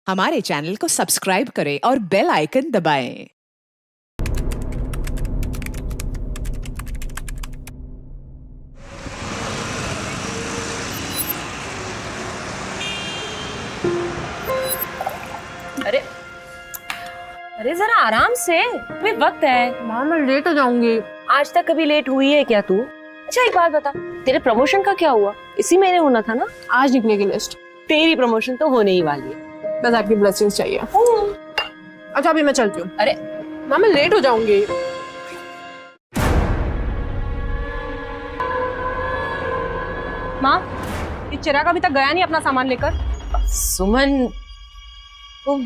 हमारे चैनल को सब्सक्राइब करें और बेल आइकन दबाएं। अरे अरे जरा आराम से, अभी वक्त है। माँ मैं लेट हो जाऊंगी। आज तक कभी लेट हुई है क्या तू? अच्छा एक बात बता, तेरे प्रमोशन का क्या हुआ? इसी महीने होना था ना? आज निकलेगी लिस्ट। तेरी प्रमोशन तो होने ही वाली है। बस आपकी ब्लेसिंग्स चाहिए। अच्छा अभी मैं चलती हूँ। अरे माँ मैं लेट हो जाऊंगी। माँ ये चिराग अभी तक गया नहीं अपना सामान लेकर। सुमन, तो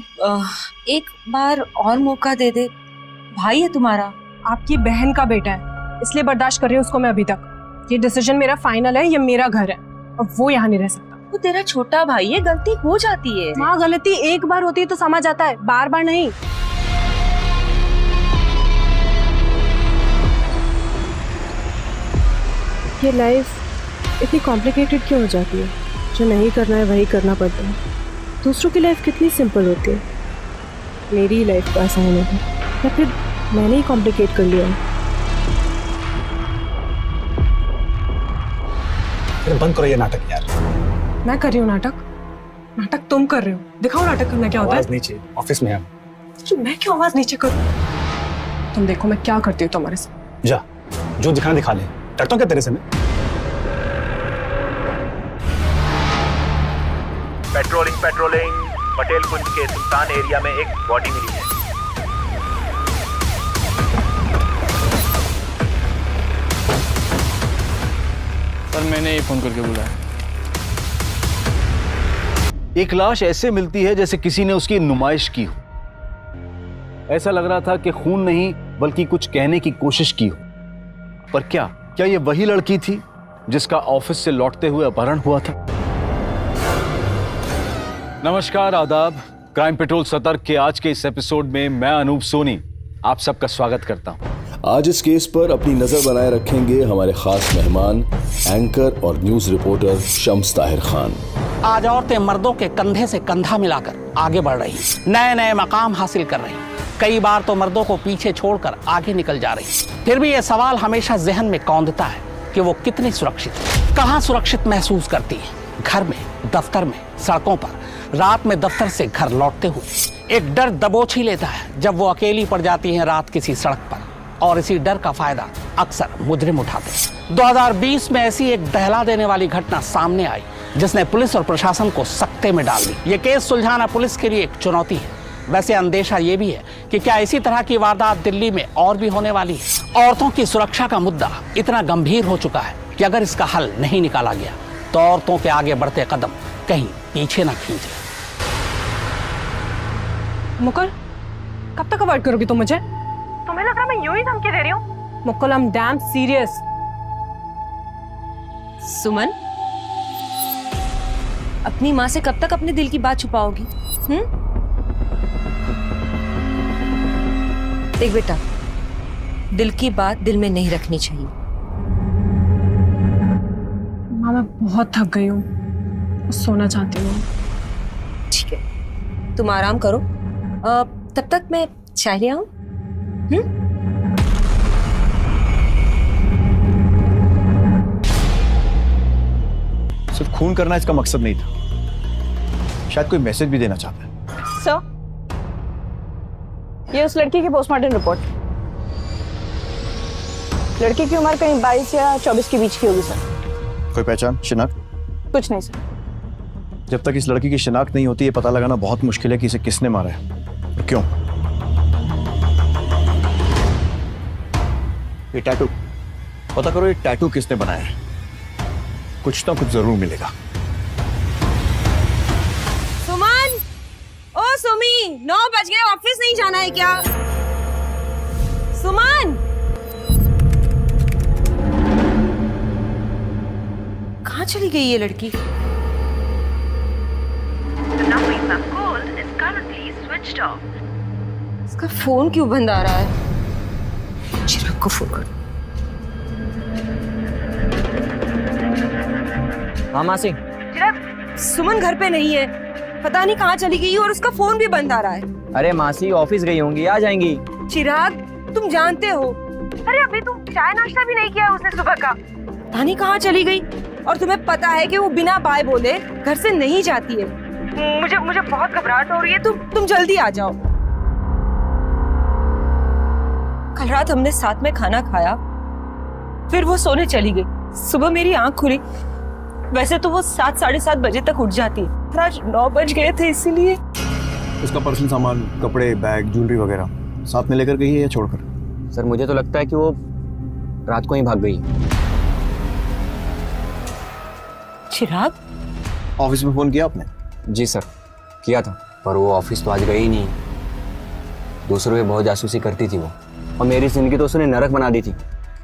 एक बार और मौका दे दे। भाई है तुम्हारा। आपकी बहन का बेटा है, इसलिए बर्दाश्त कर रही हूँ उसको मैं अभी तक। ये डिसीजन मेरा फाइनल है, ये मेरा घर है और वो यहाँ नहीं रह सकता। वो तेरा छोटा भाई है, गलती हो जाती है। माँ गलती एक बार होती है तो समझ आता है, बार बार नहीं। ये लाइफ इतनी कॉम्प्लिकेटेड क्यों हो जाती है? जो नहीं करना है वही करना पड़ता है। दूसरों की लाइफ कितनी सिंपल होती है, मेरी लाइफ को आसान है या फिर मैंने ही कॉम्प्लिकेट कर लिया है? बंद करो ये नाटक यार। मैं कर रही हूँ नाटक? नाटक तुम कर रहे हो। दिखाओ नाटक करना क्या होता है। आवाज नीचे, ऑफिस में है। मैं क्यों आवाज नीचे करूँ? तुम देखो मैं क्या करती हूँ तुम्हारे साथ। जा, जो दिखाना दिखा ले। डरता हूँ क्या तेरे से मैं? पेट्रोलिंग पटेल कुंज के सुल्तान एरिया में एक बॉडी मिली है। सर मैंने ही फोन करके बुलाया। एक लाश ऐसे मिलती है जैसे किसी ने उसकी नुमाइश की हो। ऐसा लग रहा था कि खून नहीं बल्कि कुछ कहने की कोशिश की हो। पर क्या ये वही लड़की थी जिसका ऑफिस से लौटते हुए अपहरण हुआ था? नमस्कार, आदाब। क्राइम पेट्रोल सतर्क के आज के इस एपिसोड में मैं अनूप सोनी आप सबका स्वागत करता हूं। आज इस केस पर अपनी नजर बनाए रखेंगे हमारे खास मेहमान एंकर और न्यूज रिपोर्टर शम्स ताहिर खान। आज औरतें मर्दों के कंधे से कंधा मिलाकर आगे बढ़ रही, नए नए मकाम हासिल कर रही, कई बार तो मर्दों को पीछे छोड़कर आगे निकल जा रही। फिर भी यह सवाल हमेशा जहन में कौंधता है कि वो कितनी सुरक्षित, कहाँ सुरक्षित महसूस करती है? घर में, दफ्तर में, सड़कों पर, रात में दफ्तर से घर लौटते हुए एक डर दबोच ही लेता है जब वो अकेली पड़ जाती है रात किसी सड़क पर, और इसी डर का फायदा अक्सर मुजरिम उठाते हैं। 2020 में ऐसी एक दहला देने वाली घटना सामने आई जिसने पुलिस और प्रशासन को सकते में डाल दी। ये केस सुलझाना पुलिस के लिए एक चुनौती है। वैसे अंदेशा ये भी है कि क्या इसी तरह की वारदात दिल्ली में और भी होने वाली है? औरतों की सुरक्षा का मुद्दा इतना गंभीर हो चुका है कि अगर इसका हल नहीं निकाला गया तो औरतों के आगे बढ़ते कदम कहीं पीछे ना खींच ले। मुकुल कब तक अवॉइड करोगी तुम मुझे? तुम्हें लग रहा मैं यूं ही धमकी दे रही हूँ? Mukul I am damn serious. Suman, अपनी माँ से कब तक अपने दिल की बात छुपाओगी? देख बेटा, दिल की बात दिल में नहीं रखनी चाहिए। माँ मैं बहुत थक गई हूँ, सोना चाहती हूँ। ठीक है, तुम आराम करो। तब तक मैं चाय ले आऊं? सिर्फ खून करना इसका मकसद नहीं था, शायद कोई मैसेज भी देना चाहता है। सर, ये उस लड़की की पोस्टमार्टम रिपोर्ट। लड़की की उम्र कहीं 22 या 24 के बीच की होगी सर। कोई पहचान, शिनाख्त? कुछ नहीं सर। जब तक इस लड़की की शिनाख्त नहीं होती, ये पता लगाना बहुत मुश्किल है कि इसे किसने मारा है और क्यों। ये टैटू, पता करो ये टैटू किसने बनाया है। कुछ ना कुछ जरूर मिलेगा। सुमन, ओ सुमी, 9 बज गए, ऑफिस नहीं जाना है क्या? सुमन, कहाँ चली गई ये लड़की? इसका फोन क्यों बंद आ रहा है? चिराग को फोन कर। हाँ मासी। चिराग, सुमन घर पे नहीं है। पता नहीं कहाँ चली गई और उसका फोन भी बंद आ रहा है। अरे मासी ऑफिस गई होंगी, आ जाएंगी। चिराग, तुम जानते हो, अरे अभी तुम चाय नाश्ता भी नहीं किया उसने सुबह का। पता नहीं कहाँ चली गई। और तुम्हें पता है कि वो बिना बाय बोले घर से नहीं जाती है। मुझे बहुत घबराहट हो रही है। तुम जल्दी आ जाओ। कल रात हमने साथ में खाना खाया, फिर वो सोने चली गई। सुबह मेरी आंख खुली। वैसे तो वो 7 साढ़े 7 बजे तक उठ जाती है, आज 9 बज गए थे, इसीलिए। उसका पर्सनल सामान, कपड़े, बैग, ज्वेलरी वगैरह साथ में लेकर गई है या छोड़कर? सर मुझे तो लगता है कि वो रात को ही भाग गई। चिराग, ऑफिस में फोन किया आपने? जी सर किया था, पर वो ऑफिस तो आज गई ही नहीं। दूसरों पे बहुत जासूसी करती थी वो, और मेरी जिंदगी तो उसने नरक बना दी थी।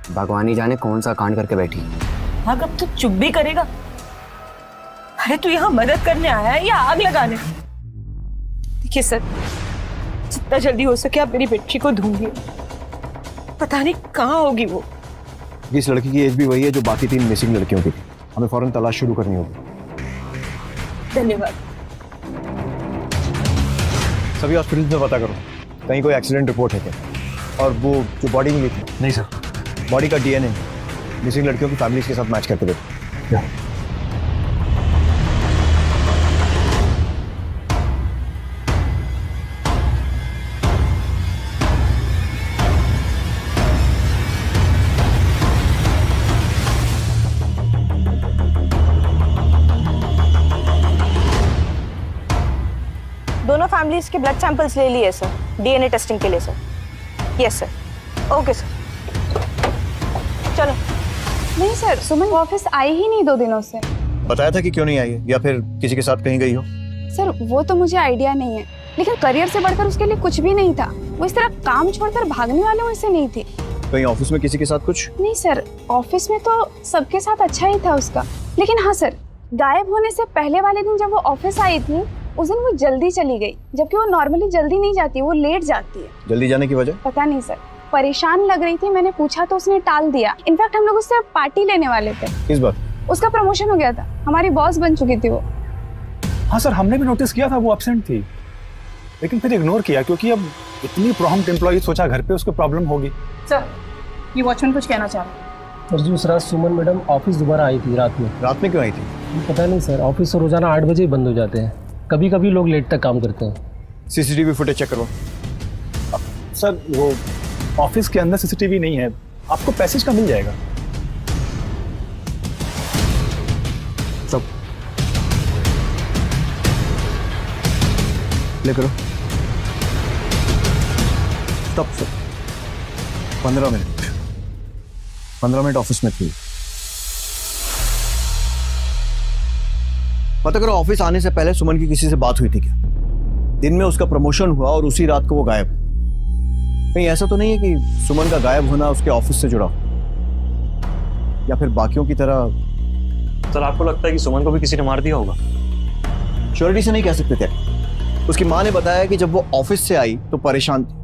भगवान ही जाने कौन सा कांड करके बैठी। भाग, अब तो चुप भी करेगा। अरे तू यहाँ मदद करने आया है या आग लगाने? देखिए सर, जितना जल्दी हो सके आप मेरी बेटी को ढूंढिए। पता नहीं कहाँ होगी वो। इस लड़की की एज भी वही है जो बाकी 3 मिसिंग लड़कियों की थी। हमें फौरन तलाश शुरू करनी होगी। धन्यवाद। सभी हॉस्पिटल में पता करो, कहीं कोई एक्सीडेंट रिपोर्ट है क्या? और वो जो बॉडी मिली थी? नहीं सर, बॉडी का डीएनए मिसिंग लड़कियों की फैमिलीज के साथ मैच करके देखो। दोनों फैमिलीज के ब्लड सैंपल्स ले लिए सर, डीएनए टेस्टिंग के लिए sir. Yes sir. Okay sir, चलो। नहीं सर, सुमन ऑफिस आई ही नहीं 2 दिनों से। बताया था कि क्यों नहीं आई है, या फिर किसी के साथ कहीं गई हो? सर वो तो मुझे आइडिया नहीं है, लेकिन करियर से बढ़कर उसके लिए कुछ भी नहीं था। वो इस तरह काम छोड़कर भागने वालों में से नहीं थी। कहीं ऑफिस में किसी के साथ कुछ? नहीं सर, ऑफिस में तो सबके साथ अच्छा ही था उसका। लेकिन हाँ सर, गायब होने से पहले वाले दिन जब वो ऑफिस आई थी, उस दिन वो जल्दी चली गई, जबकि वो नॉर्मली जल्दी नहीं जाती, वो लेट जाती है। जल्दी जाने की वजह? पता नहीं सर, परेशान लग रही थी। मैंने पूछा तो उसने टाल दिया। इनफैक्ट हम लोग उससे पार्टी लेने वाले थे। किस बात? उसका प्रमोशन हो गया था, हमारी बॉस बन चुकी थी वो। हाँ सर, हमने भी नोटिस किया था वो एब्सेंट थी, लेकिन फिर इग्नोर किया क्योंकि अब इतनी प्रॉम्प्ट एम्प्लॉई, सोचा घर पे उसको प्रॉब्लम होगी। सर ये वॉचमैन कुछ कहना चाह रहा है। सर जी, उस रात सुमन मैडम ऑफिस दोबारा आई थी रात में। रात में क्यों आई थी? पता नहीं सर, ऑफिस तो रोजाना 8 बजे ही बंद हो जाते हैं, कभी कभी लोग लेट तक काम करते हैं। सीसीटीवी फुटेज चेक करो। सर वो ऑफिस के अंदर सीसीटीवी नहीं है, आपको पैसेज का मिल जाएगा। सब प्ले करो। Stop sir. 15 मिनट ऑफिस में थी। पता करो ऑफिस आने से पहले सुमन की किसी से बात हुई थी क्या? दिन में उसका प्रमोशन हुआ और उसी रात को वो गायब। कहीं ऐसा तो नहीं है कि सुमन का गायब होना उसके ऑफिस से जुड़ा हो, या फिर बाकियों की तरह? सर आपको लगता है कि सुमन को भी किसी ने मार दिया होगा? श्योरिटी से नहीं कह सकते थे। उसकी माँ ने बताया कि जब वो ऑफिस से आई तो परेशान थी।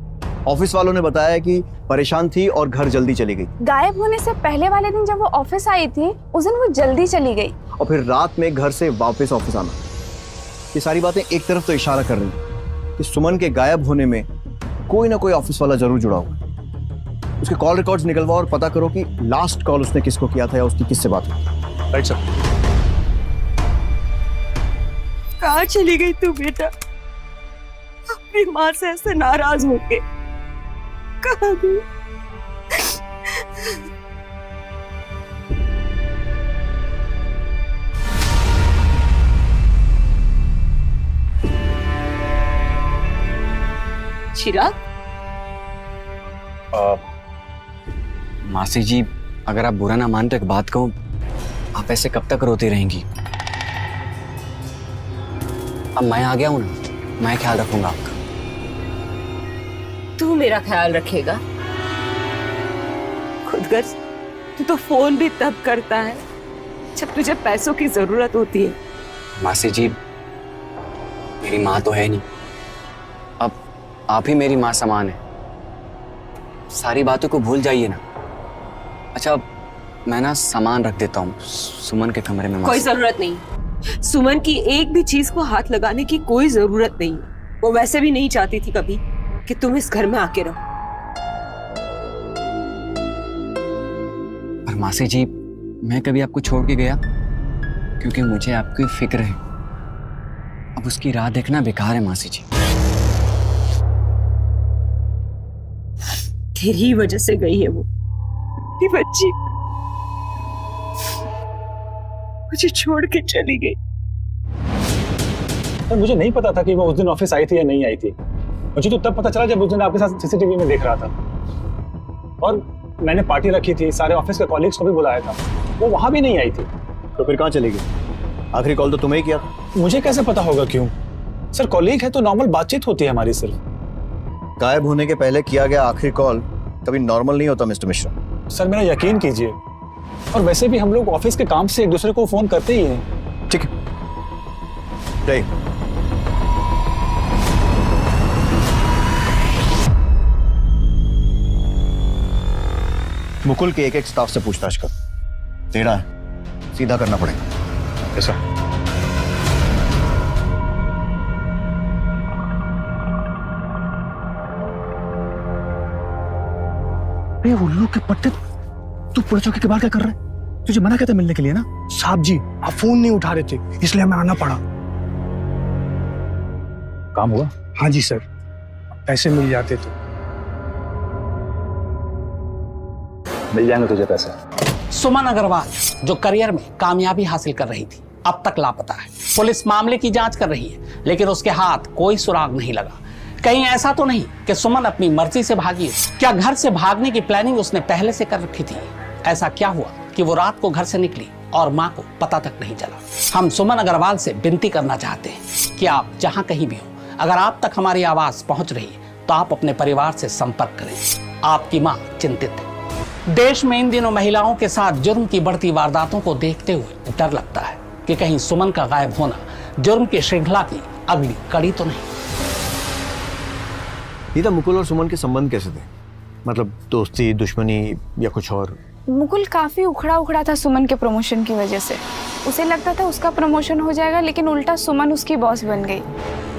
ऑफिस वालों ने बताया कि परेशान थी और घर जल्दी चली गई। गायब होने से पहले वाले दिन जब वो ऑफिस आई थी, उस दिन वो जल्दी चली गई और फिर रात में घर से वापस ऑफिस आना। ये सारी बातें एक तरफ तो इशारा कर रही कि सुमन के गायब होने में कोई ना कोई ऑफिस वाला जरूर जुड़ा होगा। उसके कॉल रिकॉर्ड्स निकलवाओ और पता करो कि लास्ट कॉल उसने किसको किया था या उसकी किससे बात हुई। Right sir. कहाँ चली गई तू बेटा? अपनी माँ से ऐसे नाराज होके कहाँ गई? चिराग, मासी जी अगर आप बुरा ना मान तो एक बात कहूं, आप ऐसे कब तक रोती रहेंगी? अब मैं आ गया हूं ना, मैं ख्याल रखूंगा आपका। तू मेरा ख्याल रखेगा? खुदगर्ज, तू तो फोन भी तब करता है जब तुझे पैसों की जरूरत होती है। मासी जी मेरी माँ तो है नहीं, अब आप ही मेरी माँ समान है। सारी बातों को भूल जाइए ना। अच्छा मैं ना सामान रख देता हूँ सुमन के कमरे में। कोई जरूरत नहीं, सुमन की एक भी चीज को हाथ लगाने की कोई जरूरत नहीं है। वो वैसे भी नहीं चाहती थी कभी कि तुम इस घर में आके रहो। पर मासी जी, मैं कभी आपको छोड़ के गया? क्योंकि मुझे आपकी फिक्र है। अब उसकी राह देखना बेकार है मासी जी। तेरी वजह से गई है वो, तेरी बच्ची मुझे छोड़ के चली गई। सर मुझे नहीं पता था कि वो उस दिन ऑफिस आई थी या नहीं आई थी। मुझे तो तब पता चला जब उस दिन आपके साथ सीसीटीवी में देख रहा था। और मैंने पार्टी रखी थी, सारे ऑफिस के कॉलीग्स को भी बुलाया था, वो वहां भी नहीं आई थी। तो फिर कहाँ चली गई? आखिरी कॉल तो तुम्हें ही किया था। मुझे कैसे पता होगा? क्यों सर, कॉलीग है तो नॉर्मल बातचीत होती है हमारी। सिर्फ गायब होने के पहले किया गया आखिरी कॉल कभी नॉर्मल नहीं होता मिस्टर मिश्रा। सर मेरा यकीन कीजिए, और वैसे भी हम लोग ऑफिस के काम से एक दूसरे को फोन करते ही हैं। ठीक है, जय। मुकुल के एक स्टाफ से पूछताछ कर। टेढ़ा है, सीधा करना पड़ेगा। ऐसा ये उल्लू के पट्टे, तू पुलिस चौकी के बाहर क्या कर रहा है? तुझे मना किया था मिलने के लिए ना? साहब जी, आप फोन नहीं उठा रहे थे, इसलिए हमें आना पड़ा। काम हुआ? हाँ जी सर, पैसे मिल जाते तो। मिल जाएंगे तुझे पैसे। सुमन अग्रवाल जो करियर में कामयाबी हासिल कर रही थी, अब तक लापता है। पुलिस मामले की जांच कर रही है, लेकिन उसके हाथ कोई सुराग नहीं लगा। कहीं ऐसा तो नहीं कि सुमन अपनी मर्जी से भागी? क्या घर से भागने की प्लानिंग उसने पहले से कर रखी थी? ऐसा क्या हुआ कि वो रात को घर से निकली और माँ को पता तक नहीं चला? हम सुमन अग्रवाल से विनती करना चाहते हैं कि आप जहां कहीं भी हो, अगर आप तक हमारी आवाज पहुंच रही है तो आप अपने परिवार से संपर्क करें। आपकी माँ चिंतित है। देश में इन दिनों महिलाओं के साथ जुर्म की बढ़ती वारदातों को देखते हुए डर लगता है कि कहीं सुमन का गायब होना जुर्म की श्रृंखला की अगली कड़ी तो नहीं। ये मुकुल और सुमन के संबंध कैसे थे? मतलब दोस्ती, दुश्मनी या कुछ और? मुकुल काफी उखड़ा उखड़ा था सुमन के प्रमोशन की वजह से। उसे लगता था उसका प्रमोशन हो जाएगा, लेकिन उल्टा सुमन उसकी बॉस बन गई।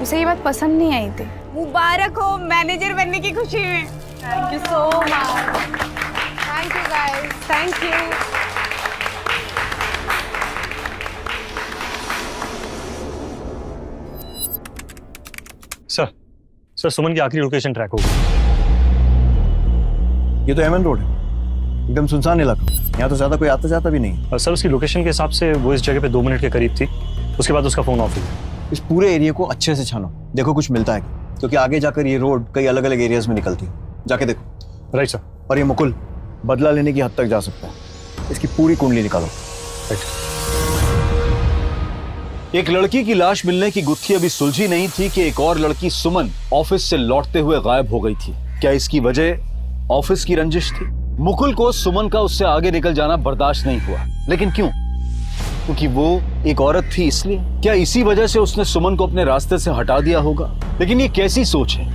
उसे ये बात पसंद नहीं आई थी। मुबारक हो मैनेजर बनने की खुशी में। Thank you so much. Thank you guys. Thank you. Sir Suman की आखिरी लोकेशन ट्रैक हो गई। ये तो एमएन रोड है, एकदम सुनसान इलाका। यहाँ तो ज्यादा कोई आता जाता भी नहीं। सर उसकी लोकेशन के हिसाब से वो इस जगह पे 2 मिनट के करीब थी, उसके बाद उसका फोन ऑफ हो गया। इस पूरे एरिया को अच्छे से छानो, देखो कुछ मिलता है, क्योंकि आगे जाकर ये रोड कई अलग अलग एरियाज में निकलती है। जाके देखो। Right sir. और ये मुकुल बदला लेने की हद तक जा सकता है, इसकी पूरी कुंडली निकालो। राइट। एक लड़की की लाश मिलने की गुत्थी अभी सुलझी नहीं थी कि एक और लड़की सुमन ऑफिस से लौटते हुए गायब हो गई थी। क्या इसकी वजह ऑफिस की रंजिश थी? मुकुल को सुमन का उससे आगे निकल जाना बर्दाश्त नहीं हुआ, लेकिन क्यों? क्योंकि वो एक औरत थी इसलिए? क्या इसी वजह से उसने सुमन को अपने रास्ते से हटा दिया होगा? लेकिन ये कैसी सोच है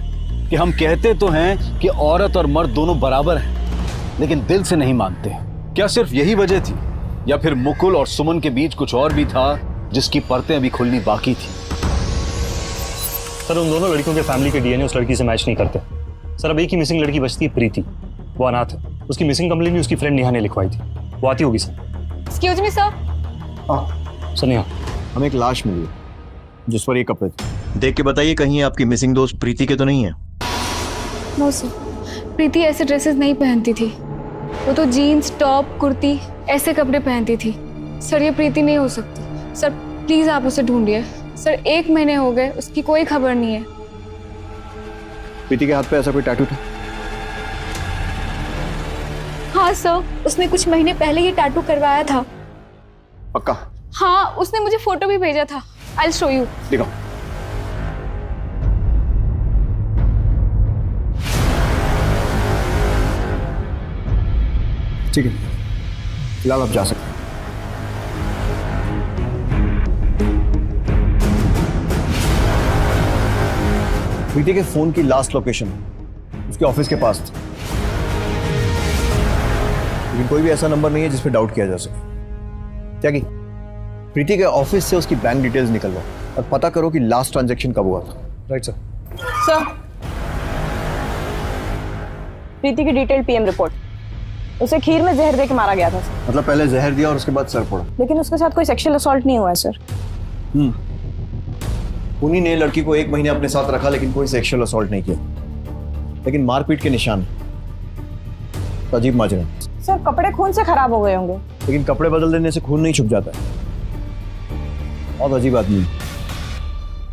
कि हम कहते तो हैं कि औरत और मर्द दोनों बराबर हैं, लेकिन दिल से नहीं मानते। क्या सिर्फ यही वजह थी, या फिर मुकुल और सुमन के बीच कुछ और भी था जिसकी परतें अभी खुलनी बाकी थी? सर उन दोनों लड़कियों के फैमिली के डीएनए उस लड़की से मैच नहीं करते। सर अब एक ही मिसिंग लड़की बचती है, प्रीति। वो अनाथ है। उसकी मिसिंग कंप्लेंट भी उसकी फ्रेंड नेहा ने लिखवाई थी। वो आती होगी सर। Excuse me sir. हाँ सर नेहा, हमें एक लाश मिली है जिस पर ये कपड़े थे। देख के बताइए कहीं आपकी मिसिंग दोस्त प्रीति के तो नहीं है? नो सर, प्रीति ऐसे ड्रेसेस नहीं पहनती थी। वो तो जीन्स, टॉप, कुर्ती ऐसे कपड़े पहनती थी। सर ये प्रीति नहीं हो सकती। सर प्लीज आप उसे ढूंढिए। सर 1 महीने हो गए, उसकी कोई खबर नहीं है। प्रीति के हाथ पे ऐसा कोई टैटू था? हाँ सर, उसने कुछ महीने पहले ये टैटू करवाया था। पक्का? हाँ, उसने मुझे फोटो भी भेजा था। I will show you. दिखाओ। ठीक है, फिलहाल आप जा सकते हैं। प्रीति के फोन की लास्ट लोकेशन उसके ऑफिस के पास थी, लेकिन कोई भी ऐसा नंबर नहीं है जिस पे डाउट किया जा सके। क्या की? प्रीति के ऑफिस से उसकी बैंक डिटेल्स निकलवाओ और पता करो कि लास्ट ट्रांजैक्शन कब हुआ था। Right sir. सर, प्रीति की डिटेल पीएम रिपोर्ट। उसे खीर में जहर देके मारा गया था सर। मतलब पहले जहर दिया और उसके बाद सर फोड़ा। लेकिन उसके साथ कोई सेक्सुअल असॉल्ट नहीं हुआ है सर। उन्हीं ने लड़की को 1 महीने अपने साथ रखा लेकिन कोई सेक्सुअल असॉल्ट नहीं किया। लेकिन मारपीट के निशान, तो अजीब माजरा। सर, कपड़े खून से खराब हो गए होंगे। लेकिन कपड़े बदल देने से खून नहीं छुप जाता है। बहुत अजीब आदमी,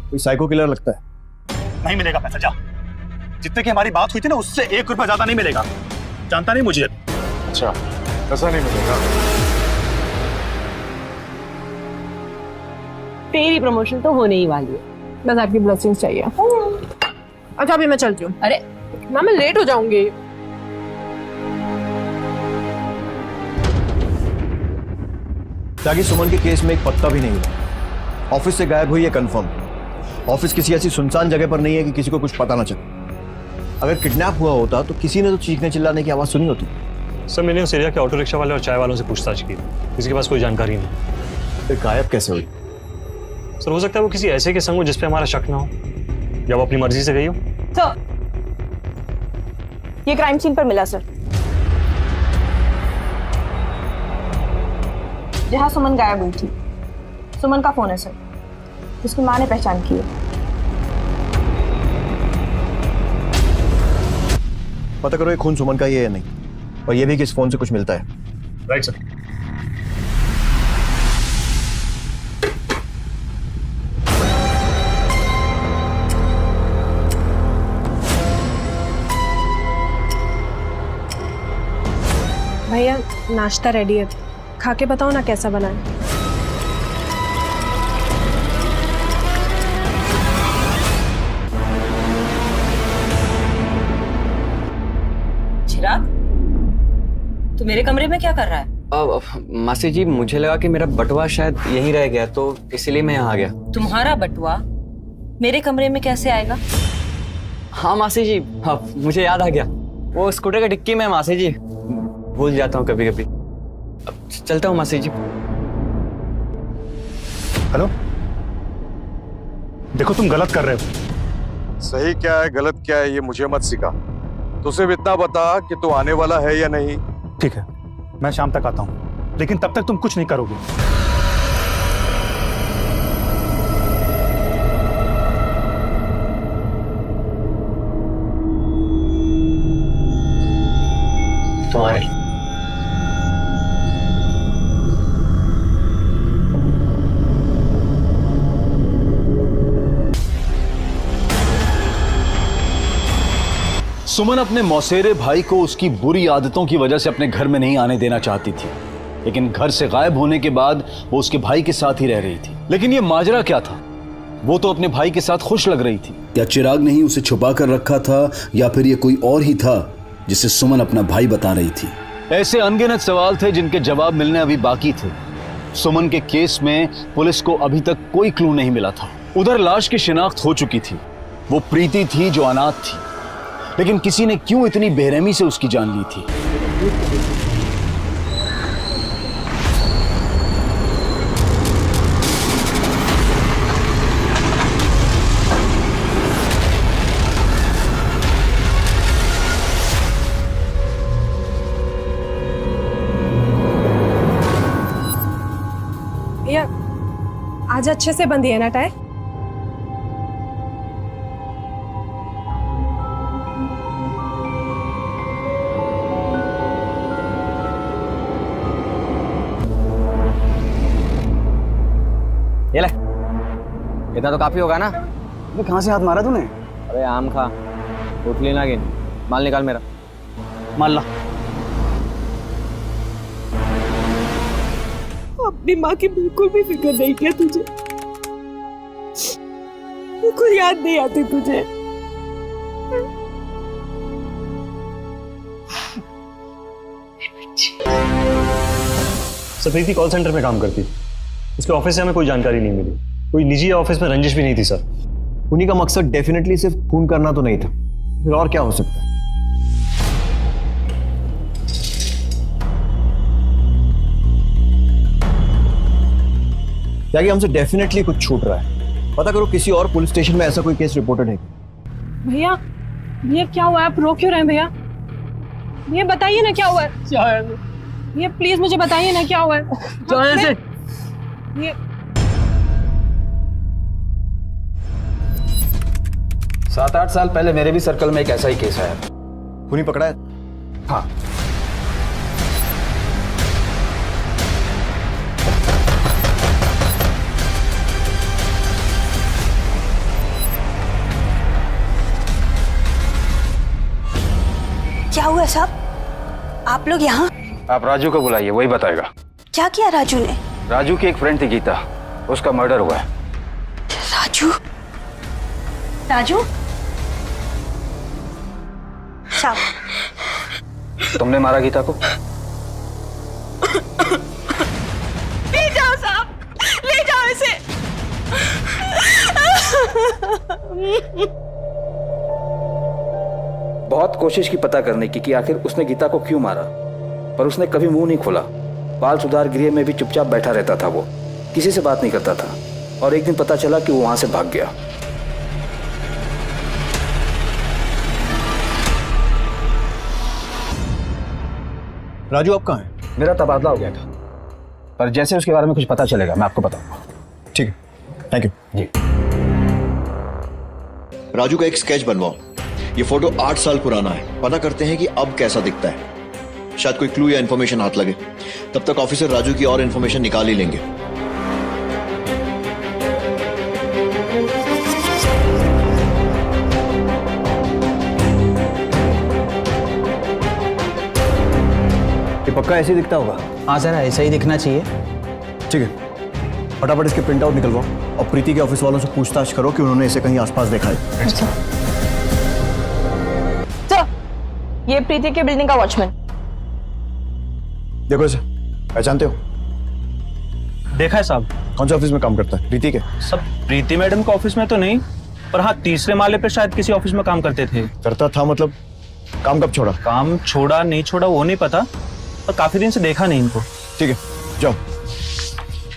कोई साइको किलर लगता है। नहीं मिलेगा पैसा, जा। जितने की हमारी बात हुई थी ना, उससे 1 रुपया ज्यादा नहीं मिलेगा। जानता नहीं मुझे। अच्छा, पैसा नहीं मिलेगा। तेरी प्रमोशन तो होने ही वाली है, बस आपकी ब्लेसिंग्स चाहिए। अच्छा, अभी मैं चलती हूँ। अरे मैम, मैं लेट हो जाऊंगी। ताकि सुमन के केस में एक पत्ता भी नहीं हुआ। ऑफिस से गायब हुई है कंफर्म। ऑफिस किसी ऐसी सुनसान जगह पर नहीं है कि किसी को कुछ पता ना चले। अगर किडनैप हुआ होता तो किसी ने तो चीखने चिल्लाने की आवाज सुनी होती। सर, मैंने उस एरिया के ऑटो रिक्शा वाले और चाय वालों से पूछताछ की, किसी के पास कोई जानकारी नहीं। फिर गायब कैसे हुई? सर, हो सकता है वो किसी ऐसे के संग हो जिस पे हमारा शक ना हो, या वो अपनी मर्जी से गई हो। सर, ये क्राइम सीन पर मिला सर, जहां सुमन गायब हुई थी। सुमन का फोन है सर, जिसकी मां ने पहचान की है। पता करो ये खून सुमन का ही है या नहीं, और ये भी कि इस फोन से कुछ मिलता है। Right sir. भैया, नाश्ता रेडी है, खा के बताओ ना कैसा बना है। चिराग, तू मेरे कमरे में क्या कर रहा है? मासी जी, मुझे लगा कि मेरा बटुआ शायद यहीं रह गया, तो इसलिए मैं यहाँ आ गया। तुम्हारा बटुआ मेरे कमरे में कैसे आएगा? हाँ मासी जी, हाँ मुझे याद आ गया, वो स्कूटर का डिक्की में। मासी जी, भूल जाता हूँ कभी कभी। चलता हूँ मासी जी। हेलो, देखो तुम गलत कर रहे हो। सही क्या है गलत क्या है ये मुझे मत सिखा। तू सिर्फ इतना बता कि तू आने वाला है या नहीं। ठीक है, मैं शाम तक आता हूँ, लेकिन तब तक तुम कुछ नहीं करोगे। तुम्हारे सुमन अपने मौसेरे भाई को उसकी बुरी आदतों की वजह से अपने घर में नहीं आने देना चाहती थी, लेकिन घर से गायब होने के बाद वो उसके भाई के साथ ही रह रही थी। लेकिन ये माजरा क्या था? वो तो अपने भाई के साथ खुश लग रही थी। क्या चिराग ने ही उसे छुपा कर रखा था, या फिर ये कोई और ही था जिसे सुमन अपना भाई बता रही थी? ऐसे अनगिनत सवाल थे जिनके जवाब मिलने अभी बाकी थे। सुमन के केस में पुलिस को अभी तक कोई क्लू नहीं मिला था। उधर लाश की शिनाख्त हो चुकी थी, वो प्रीति थी जो अनाथ थी, लेकिन किसी ने क्यों इतनी बेरहमी से उसकी जान ली थी? भैया, आज अच्छे से बंधी है ना टाई? ये ले, इतना तो काफी होगा ना। कहाँ से हाथ मारा तूने? अरे आम खा, उठ लेना गिन। माल निकाल मेरा। माल ला। अपनी माँ की बिल्कुल भी फिक्र नहीं किया तुझे, बिल्कुल याद नहीं आती तुझे। प्रीति कॉल सेंटर में काम करती थी, उसके ऑफिस से हमें कोई जानकारी नहीं मिली। कोई निजी ऑफिस में रंजिश भी नहीं थी सर। उन्हीं का मकसद डेफिनेटली सिर्फ खून करना तो नहीं था, फिर और क्या हो सकता है? क्या कि हमसे डेफिनेटली कुछ छूट रहा है। पता करो किसी और पुलिस स्टेशन में ऐसा कोई केस रिपोर्टेड है। भैया भैया क्या हुआ है? आप रो क्यों रहे हैं भैया? भैया बताइए ना क्या हुआ है? क्या है? भैया प्लीज मुझे बताइए ना क्या हुआ है? क्या है ऐसे? भैया 7-8 साल पहले मेरे भी सर्कल में एक ऐसा ही केस आया। खूनी पकड़ा है? हाँ। क्या हुआ साहब? आप लोग यहाँ? आप राजू को बुलाइए, वही बताएगा। क्या किया राजू ने? राजू की एक फ्रेंड थी गीता, उसका मर्डर हुआ है। राजू? राजू? साहब तुमने मारा गीता को? ले जाओ साहब, ले जाओ इसे। बहुत कोशिश की पता करने की कि आखिर उसने गीता को क्यों मारा, पर उसने कभी मुंह नहीं खोला। बाल सुधार गृह में भी चुपचाप बैठा रहता था, वो किसी से बात नहीं करता था। और एक दिन पता चला कि वो वहां से भाग गया। राजू आप कहाँ हैं? मेरा तबादला हो गया था, पर जैसे उसके बारे में कुछ पता चलेगा मैं आपको बताऊंगा। ठीक है, थैंक यू जी। राजू का एक स्केच बनवाओ। ये फोटो 8 साल पुराना है। पता करते हैं कि अब कैसा दिखता है। शायद कोई क्लू या इन्फॉर्मेशन हाथ लगे। तब तक ऑफिसर राजू की और इन्फॉर्मेशन निकाल ही लेंगे। ये पक्का ऐसे ही दिखता होगा? हाँ सर, ऐसा ही दिखना चाहिए। ठीक है, फटाफट इसके प्रिंट आउट निकलवाओ और प्रीति के ऑफिस वालों से पूछताछ करो कि उन्होंने इसे कहीं आसपास देखा है। अच्छा। ये प्रीति के बिल्डिंग का वॉचमैन। देखो इसे, पहचानते हो? देखा है साहब। कौन से ऑफिस में काम करता है? प्रीति के? सब प्रीति मैडम के ऑफिस में तो नहीं, पर हाँ तीसरे माले पे शायद किसी ऑफिस में काम करते थे। करता था मतलब? काम कब छोड़ा? काम छोड़ा नहीं छोड़ा वो नहीं पता, पर काफी दिन से देखा नहीं इनको। ठीक है, जाओ।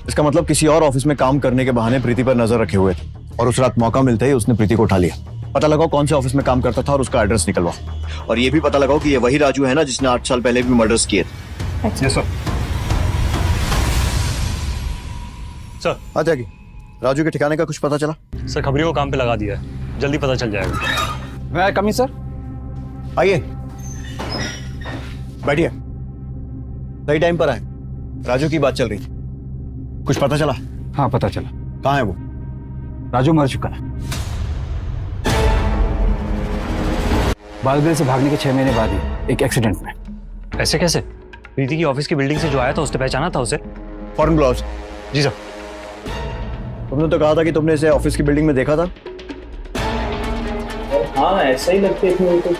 इसका मतलब किसी और ऑफिस में काम करने के बहाने प्रीति पर नजर रखे हुए थे और उस रात मौका मिलते ही उसने प्रीति को उठा लिया। पता लगाओ कौन से ऑफिस में काम करता था और उसका एड्रेस निकलवाओ। और ये भी पता लगाओ कि ये वही राजू है ना जिसने 8 साल पहले भी मर्डर्स किए थे। Yes sir. सर हाँ त्यागी, राजू के ठिकाने का कुछ पता चला? सर खबरियों को काम पे लगा दिया है, जल्दी पता चल जाएगा। मैं कमी सर। आइए बैठिए। सही टाइम पर आए। राजू की बात चल रही थी, कुछ पता चला? हाँ पता चला। कहाँ है वो? राजू मर चुका है। बालगृह से भागने के 6 महीने बाद ही एक एक्सीडेंट में। ऐसे कैसे? प्रीति की ऑफिस की बिल्डिंग से जो आया था उसने पहचाना था उसे? Foreign blouse. जी सर। तुमने तो कहा था कि तुमने इसे ऑफिस की बिल्डिंग में देखा था। हाँ ऐसा ही लगते थे। तो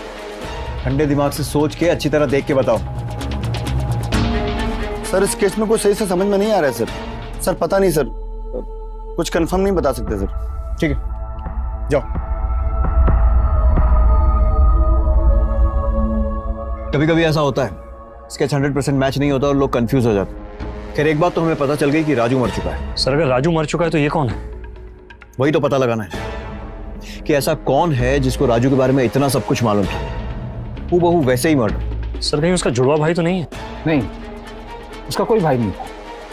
ठंडे दिमाग से सोच के अच्छी तरह देख के बताओ। सर इस केस में कुछ सही से समझ में नहीं आ रहा है सर। सर पता नहीं सर, कुछ कंफर्म नहीं बता सकते सर। ठीक है, जाओ। कभी कभी ऐसा होता है, स्केच 100% मैच नहीं होता और लोग कंफ्यूज हो जाते हैं। खैर एक बात तो हमें पता चल गई कि राजू मर चुका है। सर अगर राजू मर चुका है तो ये कौन है? वही तो पता लगाना है कि ऐसा कौन है जिसको राजू के बारे में इतना सब कुछ मालूम था। हूबहू वैसे ही मर्डर। सर कहीं उसका जुड़वा भाई तो नहीं है? नहीं, उसका कोई भाई नहीं था।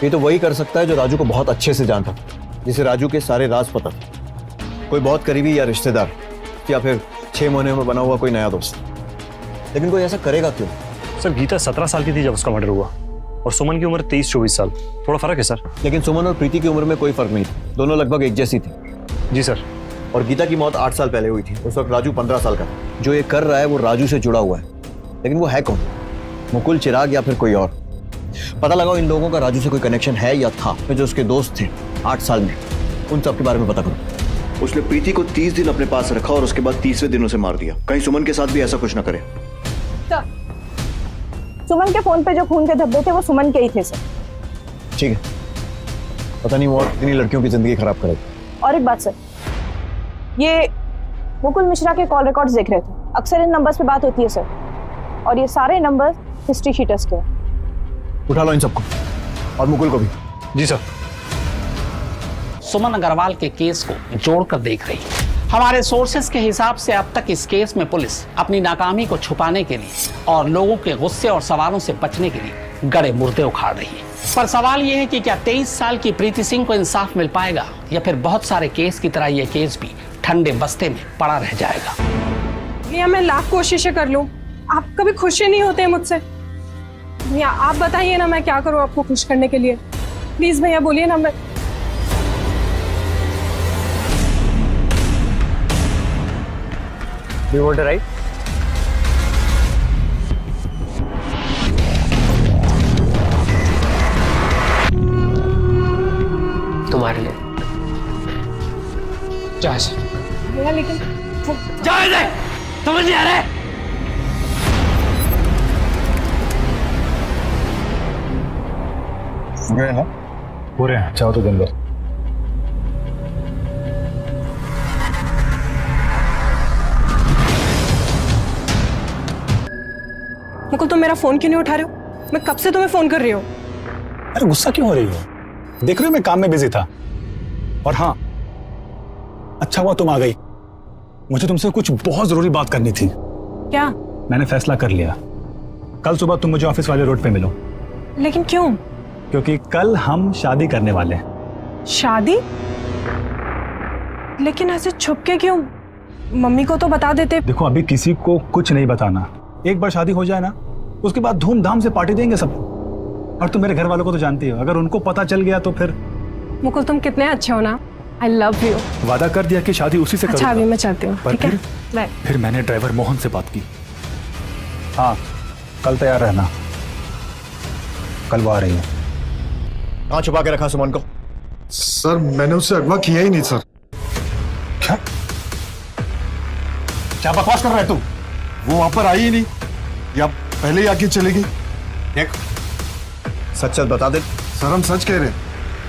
ये तो वही कर सकता है जो राजू को बहुत अच्छे से जानता था, जिसे राजू के सारे राज पता थे। कोई बहुत करीबी या रिश्तेदार, या फिर 6 महीने में बना हुआ कोई नया दोस्त। लेकिन कोई ऐसा करेगा क्यों? सर गीता 17 साल की थी जब उसका मर्डर हुआ और सुमन की उम्र 23-24 साल। थोड़ा फर्क है सर। लेकिन सुमन और प्रीति की उम्र में कोई फर्क नहीं था, दोनों लगभग एक जैसी थी। जी सर। और गीता की मौत 8 साल पहले हुई थी। उस वक्त राजू 15 साल का था। जो ये कर रहा है वो राजू से जुड़ा हुआ है, लेकिन वो है कौन? मुकुल, चिराग या फिर कोई और? पता लगाओ इन लोगों का राजू से कोई कनेक्शन है या था। जो उसके दोस्त थे 8 साल में, उन सब के बारे में पता करो। उसने प्रीति को 30 दिन अपने पास रखा और उसके बाद 30वें दिन उसे मार दिया। कहीं सुमन के साथ भी ऐसा कुछ ना करे। सुमन के फोन पे जो खून के धब्बे थे वो सुमन के ही थे सर। ठीक है, पता नहीं वो और कितनी लड़कियों की जिंदगी खराब करेगा। और एक बात सर, ये मुकुल मिश्रा के कॉल रिकॉर्ड्स देख रहे थे। अक्सर इन नंबर्स पे बात होती है सर, और ये सारे नंबर हिस्ट्री शीटर्स के हैं। उठा लो इन सबको और मुकुल को भी। जी सर। सुमन अग्रवाल के केस को जोड़कर देख रही है। हमारे सोर्सेस के हिसाब से अब तक इस केस में पुलिस अपनी नाकामी को छुपाने के लिए और लोगों के गुस्से और सवालों से बचने के लिए गड़े मुर्दे उखाड़ रही है। पर सवाल यह है कि क्या 23 साल की प्रीति सिंह को इंसाफ मिल पाएगा या फिर बहुत सारे केस की तरह यह केस भी ठंडे बस्ते में पड़ा रह जाएगा। भैया मैं लाख कोशिशें कर लूं, आप कभी खुश ही नहीं होते मुझसे। भैया आप बताइए ना मैं क्या करूं आपको खुश करने के लिए, प्लीज भैया बोलिए ना। मैं You want to write? तुम्हारे लिए जहाज भैया लेकिन जहाज है, समझ नहीं आ रहा है। पूरे हैं ना? पूरे हैं, चाहो तो दिन भर। मुकुल तुम मेरा फोन क्यों नहीं उठा रहे हो? मैं कब से तुम्हें फोन कर रही हूँ। अरे गुस्सा क्यों हो रही हो? देख रहे हो मैं काम में बिजी था। और हाँ, अच्छा हुआ तुम आ गई, मुझे तुमसे कुछ बहुत जरूरी बात करनी थी। क्या? मैंने फैसला कर लिया, कल सुबह तुम मुझे ऑफिस वाले रोड पे मिलो। लेकिन क्यों? क्योंकि कल हम शादी करने वाले हैं। शादी? लेकिन ऐसे छुप के क्यों? मम्मी को तो बता देते। देखो अभी किसी को कुछ नहीं बताना, एक बार शादी हो जाए ना उसके बाद धूमधाम से पार्टी देंगे सबको। और तुम मेरे घर वालों को तो जानती हो, अगर उनको पता चल गया तो फिर। मुकुल तुम कितने अच्छे हो ना, आई लव यू। वादा कर दिया कि शादी उसी से करूंगा। अच्छा अभी मैं चलती हूँ, पर ठीक है? बाय। फिर मैंने ड्राइवर मोहन से बात की। हाँ कल तैयार रहना, कल वो आ रही है। कहाँ छुपा के रखा सुमन को? सर मैंने उससे अगवा किया ही नहीं सर। क्या क्या बकवास कर रहा है तू? वो वहां पर आई ही नहीं, या पहले ही आके चली गई। देख सच सच बता दे। सर हम सच कह रहे हैं,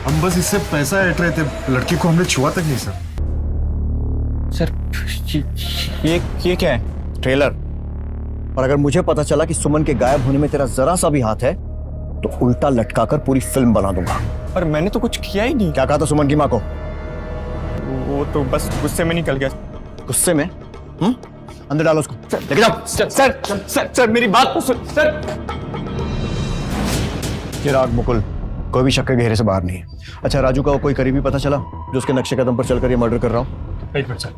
हम बस इससे पैसा ऐंठ रहे थे, लड़की को हमने छुआ तक नहीं सर। सर ये क्या है? ट्रेलर। और अगर मुझे पता चला कि सुमन के गायब होने में तेरा जरा सा भी हाथ है तो उल्टा लटकाकर पूरी फिल्म बना दूंगा। पर मैंने तो कुछ किया ही नहीं। क्या कहा था सुमन की माँ को? वो तो बस गुस्से में निकल गया। गुस्से में? अंदर डालो उसको, लेके जाओ। सर मेरी बात तो सुन सर। चिराग, मुकुल, कोई भी शक के घेरे से बाहर नहीं है। अच्छा राजू का कोई करीबी पता चला जो उसके नक्शे कदम पर चलकर ये मर्डर कर रहा हो? एक मिनट सर,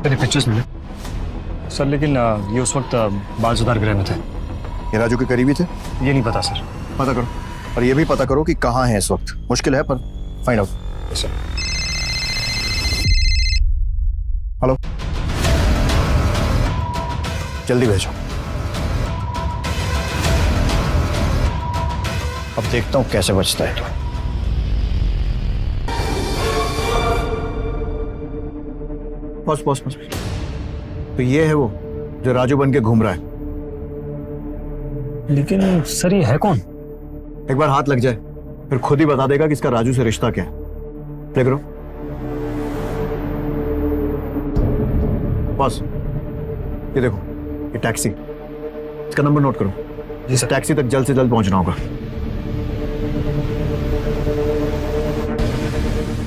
तेरे पिक्चर्स मिले सर, लेकिन ये उस वक्त बाल सुधार गृह में थे। ये राजू के करीबी थे? ये नहीं पता सर। पता करो, और ये भी पता करो कि कहाँ है इस वक्त। मुश्किल है पर फाइंड आउट। सर हेलो, जल्दी भेजो। अब देखता हूं कैसे बचता है। बस बस बस। तो ये है वो जो राजू बन के घूम रहा है। लेकिन सर ये है कौन? एक बार हाथ लग जाए फिर खुद ही बता देगा कि इसका राजू से रिश्ता क्या है। प्ले करो। बस ये देखो, ये टैक्सी, इसका नंबर नोट करो। इस टैक्सी तक जल्द से जल्द पहुंचना होगा।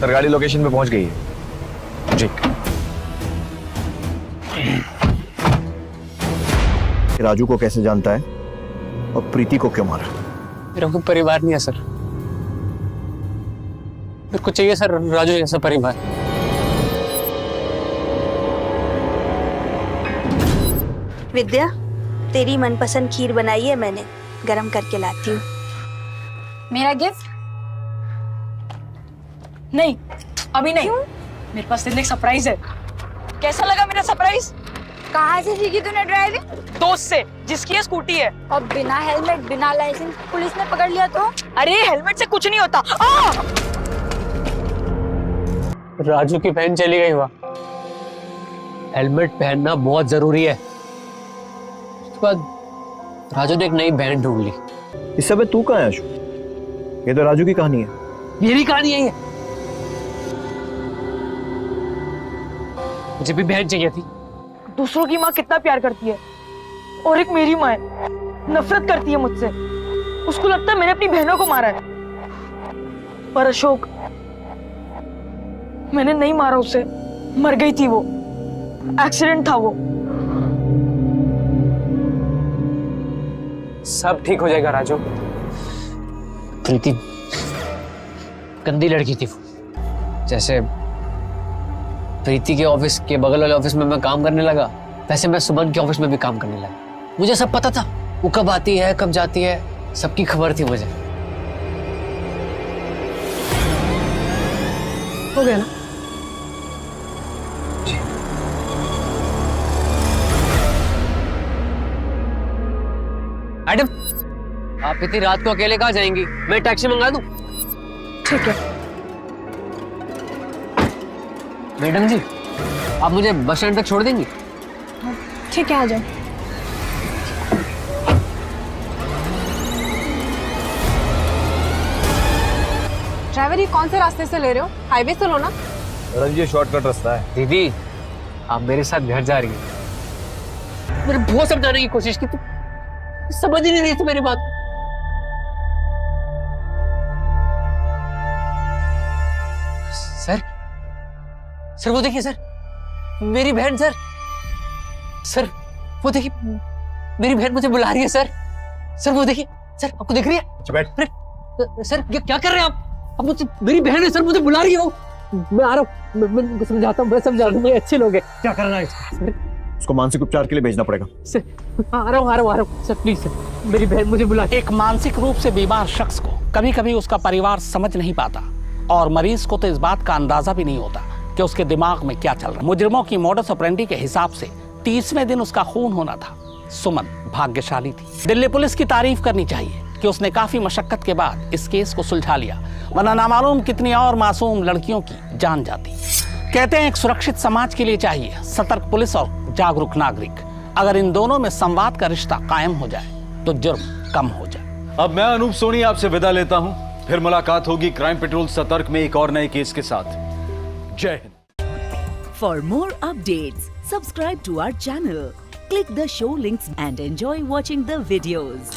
सर गाड़ी लोकेशन पे पहुंच गई है जी। राजू को कैसे जानता है और प्रीति को क्यों मारा? मेरा कोई परिवार नहीं है सर, मेरे को चाहिए सर राजू जैसा परिवार। विद्या, तेरी मनपसंद खीर बनाई है मैंने, गरम करके लाती हूँ। मेरा गिफ्ट? नहीं अभी नहीं, मेरे पास तेरे लिए एक सरप्राइज है। कैसा लगा मेरा सरप्राइज? कहाँ से सीखी तूने ड्राइविंग? दोस्त से, जिसकी ये स्कूटी है। और बिना हेलमेट बिना लाइसेंस पुलिस ने पकड़ लिया तो? अरे हेलमेट से कुछ नहीं होता। राजू की बहन चली गई वहाँ, हेलमेट पहनना बहुत जरूरी है। उसके बाद राजू ने एक नई बहन ढूंढ ली। इस समय तू कहाँ है आशु? ये तो राजू की कहानी है। मेरी कहानी है ये। मुझे भी बहन चाहिए थी। दूसरों की माँ कितना प्यार करती है और एक मेरी माँ है, नफरत करती है मुझसे। उसको लगता है मैंने अपनी बहनों को मारा है। पर अशोक, मैंने नहीं मारा उसे, मर गई थी वो, एक्सीडेंट था वो। सब ठीक हो जाएगा राजू। प्रीति गंदी लड़की थी वो। जैसे प्रीति के ऑफिस के बगल वाले ऑफिस में मैं काम करने लगा, वैसे मैं सुमन के ऑफिस में भी काम करने लगा। मुझे सब पता था, वो कब आती है कब जाती है, सबकी खबर थी मुझे। हो गया ना? मैडम, आप इतनी रात को अकेले कहाँ जाएंगी? मैं टैक्सी मंगा दूं? ठीक है। मैडम जी, आप मुझे बस स्टैंड तक छोड़ देंगी? ठीक है, आ जाओ। ड्राइवर, ये कौन से रास्ते से ले रहे हो? हाईवे से लो ना। ये शॉर्टकट रास्ता है। दीदी, आप मेरे साथ घर जा रही हैं। मैंने बहुत समझाने की कोशिश की, तू समझ ही नहीं रही थी मेरी बात। सर वो देखिए सर, मेरी बहन सर वो देखिए, मेरी बहन मुझे बुला रही है सर वो देखिए सर, आपको दिख रही है? सर क्या कर रहे हैं आप मुझे, मेरी बहन है सर, मुझे बुला रही है वो। मैं आ रहा हूँ, मैं उनको समझाता हूँ, मैं समझा दूंगा, अच्छे लोग हैं। क्या करना है सर? उसको मानसिक उपचार के लिए भेजना पड़ेगा। सर आ रहा हूँ सर, प्लीज सर, मेरी बहन मुझे बुला। एक मानसिक रूप से बीमार शख्स को कभी कभी उसका परिवार समझ नहीं पाता, और मरीज को तो इस बात का अंदाजा भी नहीं होता कि उसके दिमाग में क्या चल रहा है। मुजरिमों की मॉडस ऑपरेंडी के हिसाब से 30वें दिन उसका खून होना था। सुमन भाग्यशाली थी। दिल्ली पुलिस की तारीफ करनी चाहिए कि उसने काफी मशक्कत के बाद इस केस को सुलझा लिया, वरना नामालूम कितनी और मासूम लड़कियों की जान जाती। कहते हैं एक सुरक्षित समाज के लिए चाहिए सतर्क पुलिस और जागरूक नागरिक। अगर इन दोनों में संवाद का रिश्ता कायम हो जाए तो जुर्म कम हो जाए। अब मैं अनूप सोनी आपसे विदा लेता हूं, फिर मुलाकात होगी क्राइम पेट्रोल सतर्क में एक और नए केस के साथ। जय Hind. For more updates, subscribe to our channel, click the show links and enjoy watching the videos.